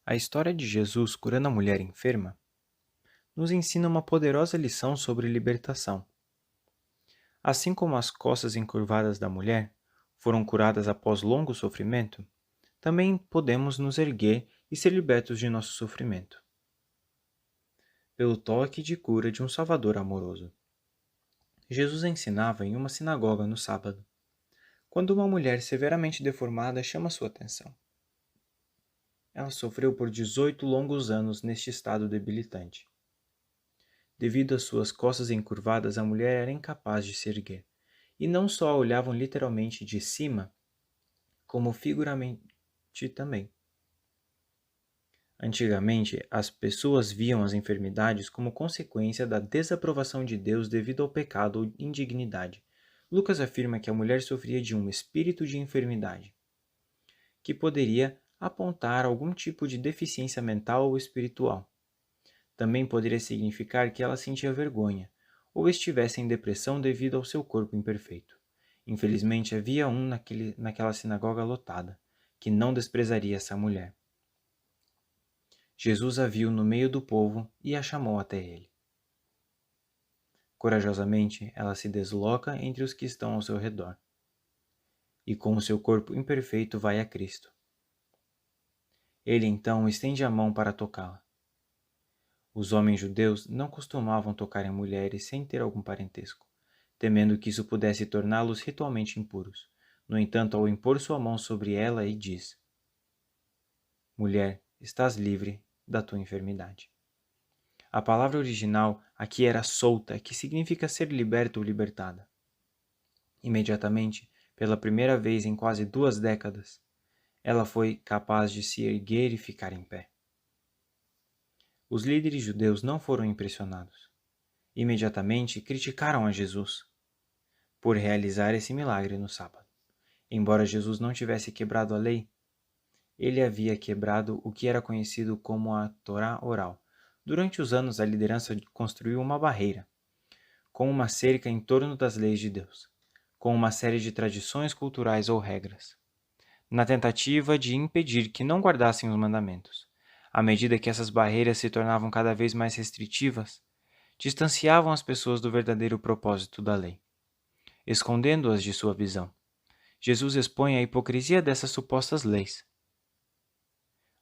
A história de Jesus curando a mulher enferma nos ensina uma poderosa lição sobre libertação. Assim como as costas encurvadas da mulher foram curadas após longo sofrimento, também podemos nos erguer e ser libertos de nosso sofrimento, pelo toque de cura de um Salvador amoroso. Jesus ensinava em uma sinagoga no sábado, quando uma mulher severamente deformada chama sua atenção. Ela sofreu por 18 longos anos neste estado debilitante. Devido às suas costas encurvadas, a mulher era incapaz de se erguer, e não só a olhavam literalmente de cima, como figuramente também. Antigamente, as pessoas viam as enfermidades como consequência da desaprovação de Deus devido ao pecado ou indignidade. Lucas afirma que a mulher sofria de um espírito de enfermidade, que poderia apontar algum tipo de deficiência mental ou espiritual. Também poderia significar que ela sentia vergonha, ou estivesse em depressão devido ao seu corpo imperfeito. Infelizmente, havia naquela sinagoga lotada, que não desprezaria essa mulher. Jesus a viu no meio do povo e a chamou até ele. Corajosamente, ela se desloca entre os que estão ao seu redor, e com o seu corpo imperfeito vai a Cristo. Ele então estende a mão para tocá-la. Os homens judeus não costumavam tocar em mulheres sem ter algum parentesco, temendo que isso pudesse torná-los ritualmente impuros. No entanto, ao impor sua mão sobre ela, ele diz: Mulher, estás livre da tua enfermidade. A palavra original aqui era solta, que significa ser liberto ou libertada. Imediatamente, pela primeira vez em quase 2 décadas, ela foi capaz de se erguer e ficar em pé. Os líderes judeus não foram impressionados. Imediatamente criticaram a Jesus por realizar esse milagre no sábado. Embora Jesus não tivesse quebrado a lei, ele havia quebrado o que era conhecido como a Torá oral. Durante os anos, a liderança construiu uma barreira, com uma cerca em torno das leis de Deus, com uma série de tradições culturais ou regras, na tentativa de impedir que não guardassem os mandamentos. À medida que essas barreiras se tornavam cada vez mais restritivas, distanciavam as pessoas do verdadeiro propósito da lei, escondendo-as de sua visão. Jesus expõe a hipocrisia dessas supostas leis,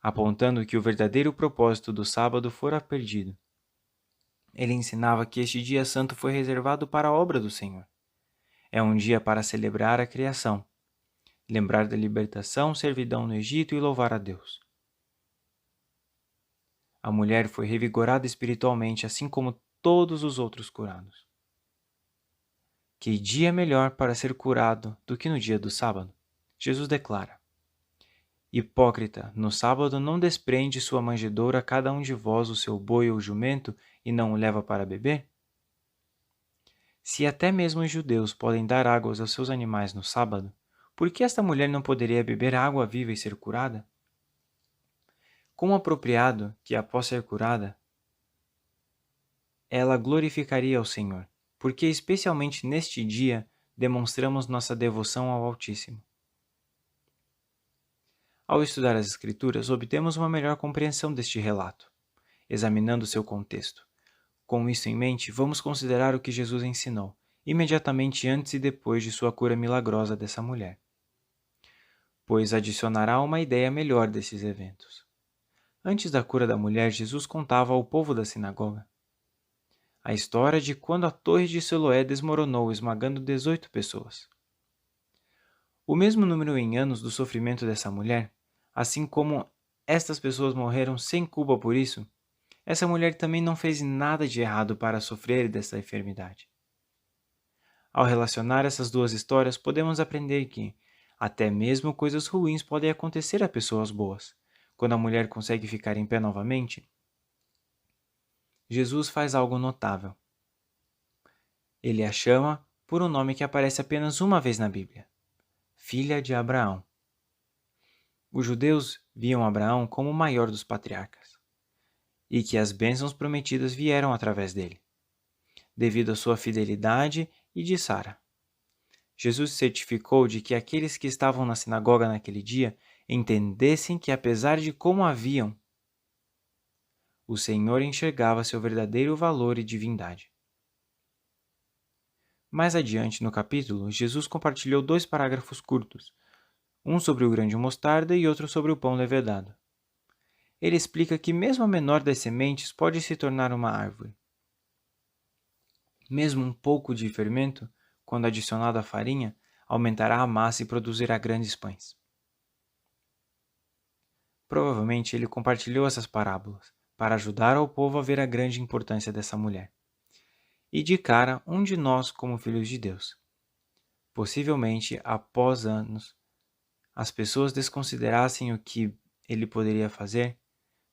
apontando que o verdadeiro propósito do sábado fora perdido. Ele ensinava que este dia santo foi reservado para a obra do Senhor. É um dia para celebrar a criação, lembrar da libertação, servidão no Egito e louvar a Deus. A mulher foi revigorada espiritualmente, assim como todos os outros curados. Que dia melhor para ser curado do que no dia do sábado? Jesus declara: Hipócrita, no sábado não desprende sua manjedoura a cada um de vós o seu boi ou jumento e não o leva para beber? Se até mesmo os judeus podem dar águas aos seus animais no sábado, por que esta mulher não poderia beber água viva e ser curada? Quão apropriado que, após ser curada, ela glorificaria ao Senhor, porque especialmente neste dia demonstramos nossa devoção ao Altíssimo. Ao estudar as Escrituras, obtemos uma melhor compreensão deste relato, examinando seu contexto. Com isso em mente, vamos considerar o que Jesus ensinou, imediatamente antes e depois de sua cura milagrosa dessa mulher, pois adicionará uma ideia melhor desses eventos. Antes da cura da mulher, Jesus contava ao povo da sinagoga a história de quando a torre de Siloé desmoronou, esmagando 18 pessoas. O mesmo número em anos do sofrimento dessa mulher, assim como estas pessoas morreram sem culpa por isso, essa mulher também não fez nada de errado para sofrer dessa enfermidade. Ao relacionar essas duas histórias, podemos aprender que até mesmo coisas ruins podem acontecer a pessoas boas. Quando a mulher consegue ficar em pé novamente, Jesus faz algo notável. Ele a chama por um nome que aparece apenas uma vez na Bíblia: Filha de Abraão. Os judeus viam Abraão como o maior dos patriarcas, e que as bênçãos prometidas vieram através dele, devido à sua fidelidade e de Sara. Jesus certificou de que aqueles que estavam na sinagoga naquele dia entendessem que, apesar de como haviam o Senhor enxergava seu verdadeiro valor e divindade. Mais adiante no capítulo, Jesus compartilhou 2 parágrafos curtos, um sobre o grão de mostarda e outro sobre o pão levedado. Ele explica que mesmo a menor das sementes pode se tornar uma árvore. Mesmo um pouco de fermento, quando adicionado à farinha, aumentará a massa e produzirá grandes pães. Provavelmente ele compartilhou essas parábolas para ajudar ao povo a ver a grande importância dessa mulher. E de cara, um de nós como filhos de Deus. Possivelmente, após anos, as pessoas desconsiderassem o que ele poderia fazer.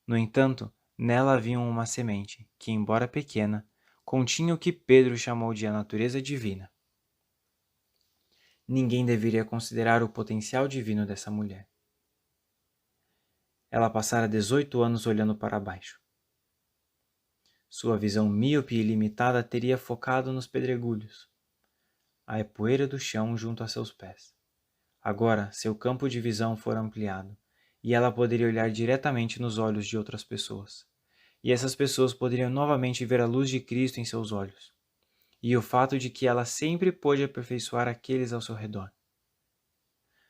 No entanto, nela havia uma semente que, embora pequena, continha o que Pedro chamou de a natureza divina. Ninguém deveria considerar o potencial divino dessa mulher. Ela passara 18 anos olhando para baixo. Sua visão míope e limitada teria focado nos pedregulhos, a poeira do chão junto a seus pés. Agora, seu campo de visão fora ampliado, e ela poderia olhar diretamente nos olhos de outras pessoas. E essas pessoas poderiam novamente ver a luz de Cristo em seus olhos, e o fato de que ela sempre pôde aperfeiçoar aqueles ao seu redor,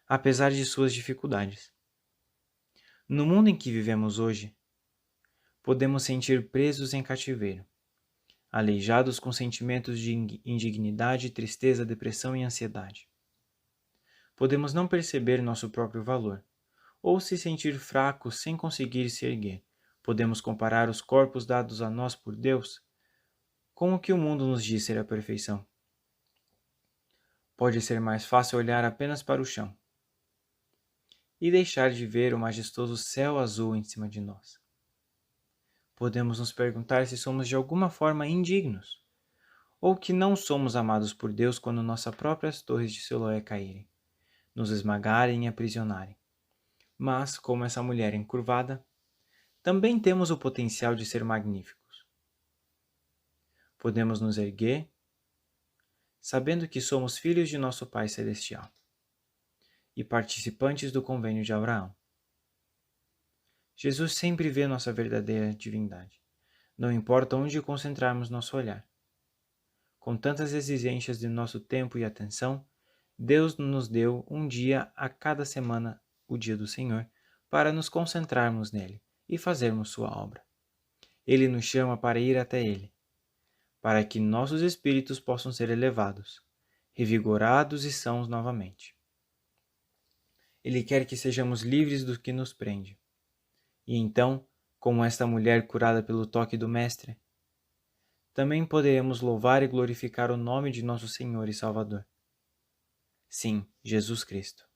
apesar de suas dificuldades. No mundo em que vivemos hoje, podemos sentir presos em cativeiro, aleijados com sentimentos de indignidade, tristeza, depressão e ansiedade. Podemos não perceber nosso próprio valor, ou se sentir fracos sem conseguir se erguer. Podemos comparar os corpos dados a nós por Deus com o que o mundo nos diz ser a perfeição. Pode ser mais fácil olhar apenas para o chão e deixar de ver o majestoso céu azul em cima de nós. Podemos nos perguntar se somos de alguma forma indignos, ou que não somos amados por Deus quando nossas próprias torres de Siloé caírem, nos esmagarem e aprisionarem. Mas, como essa mulher encurvada, também temos o potencial de ser magníficos. Podemos nos erguer, sabendo que somos filhos de nosso Pai Celestial e participantes do convênio de Abraão. Jesus sempre vê nossa verdadeira divindade, não importa onde concentrarmos nosso olhar. Com tantas exigências de nosso tempo e atenção, Deus nos deu um dia a cada semana, o dia do Senhor, para nos concentrarmos nele e fazermos sua obra. Ele nos chama para ir até ele, para que nossos espíritos possam ser elevados, revigorados e sãos novamente. Ele quer que sejamos livres do que nos prende. E então, como esta mulher curada pelo toque do Mestre, também poderemos louvar e glorificar o nome de nosso Senhor e Salvador. Sim, Jesus Cristo.